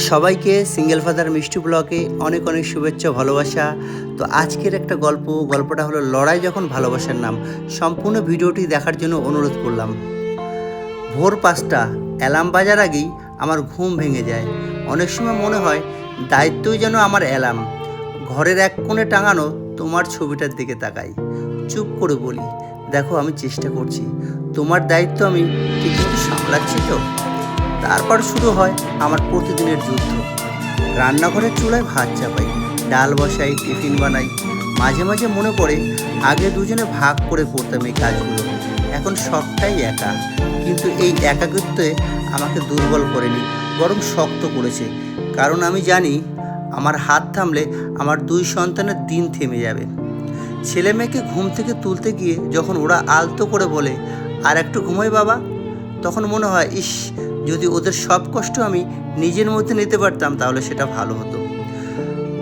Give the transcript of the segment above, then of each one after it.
সবাইকে single father মিষ্টি ব্লগে অনেক অনেক শুভেচ্ছা ভালোবাসা। তো আজকের একটা গল্পটা হলো লড়াই যখন ভালোবাসার নাম। সম্পূর্ণ ভিডিওটি দেখার জন্য অনুরোধ করলাম। ভোর 5টা অ্যালার্ম বাজার আগেই আমার ঘুম ভেঙে যায়। অনেক সময় মনে হয় দায়িত্বই যেন আমার অ্যালার্ম। ঘরের এক কোণে টাঙানো তোমার ছবিটার দিকে তাকাই, চুপ করে বলি, দেখো আমি চেষ্টা করছি, তোমার দায়িত্ব আমি ঠিকমতো সামলাচ্ছি তো। তারপর শুরু হয় আমার প্রতিদিনের যুদ্ধ। রান্নাঘরের চুলায় ভাত চাপাই, ডাল বসাই, টিফিন বানাই। মাঝে মাঝে মনে পড়ে আগে দুজনে ভাগ করে করতাম এই কাজগুলো, এখন সবটাই একা। কিন্তু এই একাকিত্বে আমাকে দুর্বল করেনি, বরং শক্ত করেছে। কারণ আমি জানি আমার হাত থামলে আমার 2 সন্তানের দিন থেমে যাবে। ছেলে মেয়েকে ঘুম থেকে তুলতে গিয়ে যখন ওরা আলতো করে বলে, আর একটু ঘুমাই বাবা, তখন মনে হয় ইস, যদি ওদের সব কষ্ট আমি নিজের মধ্যে নিতে পারতাম তাহলে সেটা ভালো হতো।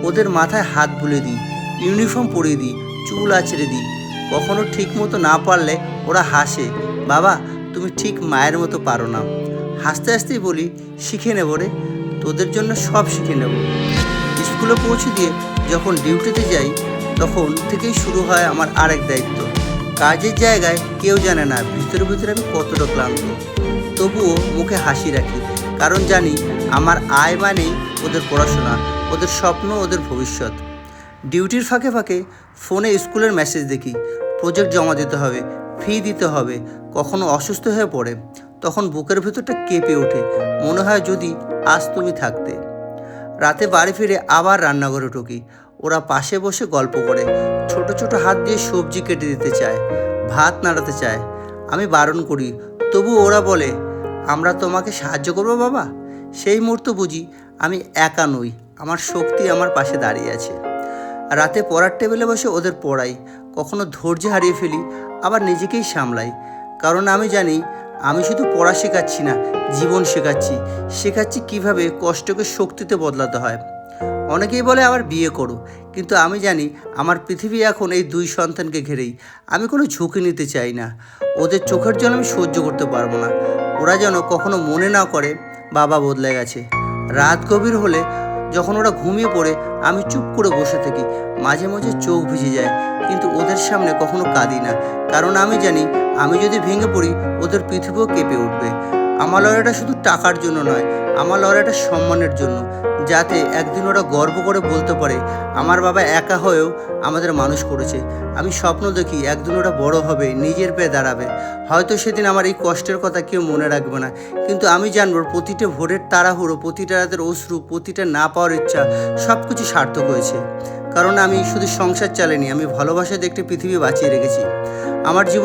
ওদের মাথায় হাত বুলিয়ে দিই, ইউনিফর্ম পরিয়ে দিই, চুল আঁচড়ে দিই। কখনো ঠিক মতো না পারলে ওরা হাসে, বাবা তুমি ঠিক মায়ের মতো পারো না। হাসতে হাসতেই বলি, শিখে নেব রে, তোদের জন্য সব শিখে নেব। স্কুলে পৌঁছে দিয়ে যখন ডিউটিতে যাই তখন থেকেই শুরু হয় আমার আরেক দায়িত্ব। কাজের জায়গায় কেউ জানে না ভিতরে ভিতরে আমি কতটা ক্লান্ত, তবুও মুখে হাসি রাখি, কারণ জানি আমার আয় মানেই ওদের পড়াশোনা, ওদের স্বপ্ন, ওদের ভবিষ্যৎ। ডিউটির ফাঁকে ফাঁকে ফোনে স্কুলের মেসেজ দেখি, প্রজেক্ট জমা দিতে হবে, ফি দিতে হবে। কখনো অসুস্থ হয়ে পড়ে, তখন বুকের ভেতরটা কেঁপে ওঠে, মনে হয় যদি আজ তুমি থাকতে। রাতে বাড়ি ফিরে আবার রান্নাঘরে ঢুকি, ওরা পাশে বসে গল্প করে, ছোট ছোট হাত দিয়ে সবজি কেটে দিতে চায়, ভাত নাড়াতে চায়। আমি বারণ করি, তবু ওরা বলে, আমরা তোমাকে সাহায্য করবো বাবা। সেই মুহূর্তে বুঝি আমি একা নই, আমার শক্তি আমার পাশে দাঁড়িয়ে আছে। রাতে পড়ার টেবিলে বসে ওদের পড়াই, কখনো ধৈর্য হারিয়ে ফেলি, আবার নিজেকেই সামলাই। কারণ আমি জানি আমি শুধু পড়া শেখাচ্ছি না, জীবন শেখাচ্ছি কীভাবে কষ্টকে শক্তিতে বদলাতে হয়। অনেকেই বলে আবার বিয়ে করো, কিন্তু আমি জানি আমার পৃথিবী এখন এই 2 সন্তানকে ঘিরেই। আমি কোনো ঝুঁকি নিতে চাই না, ওদের চোখের জল আমি সহ্য করতে পারবো না। ওরা যেন কখনো মনে না করে বাবা বদলে গেছে। রাত গভীর হলে যখন ওরা ঘুমিয়ে পড়ে আমি চুপ করে বসে থাকি, মাঝে মাঝে চোখ ভিজে যায়, কিন্তু ওদের সামনে কখনো কাঁদি না। কারণ আমি জানি আমি যদি ভেঙে পড়ি ওদের পৃথিবীও কেঁপে উঠবে। আমার লড়াইটা শুধু টাকার জন্য নয়, আমার লড়াইটা সম্মানের জন্য, যাতে একদিন ওরা গর্ব করে বলতে পারে আমার বাবা একা হয়েও আমাদের মানুষ করেছে। আমি স্বপ্ন দেখি একদিন ওরা বড় হবে, নিজের পায়ে দাঁড়াবে। হয়তো সেদিন আমার এই কষ্টের কথা কেউ মনে রাখবে না, কিন্তু আমি জানবো প্রতিটা ভোরের তাড়াহুড়ো, প্রতিটা রাতের অশ্রু, প্রতিটা না পাওয়ার ইচ্ছা, সব কিছু সার্থক হয়েছে। কারণ আমি শুধু সংসার চালাইনি, আমি ভালোবাসা দিয়ে একটা পৃথিবী বাঁচিয়ে রেখেছি। আমার জীবন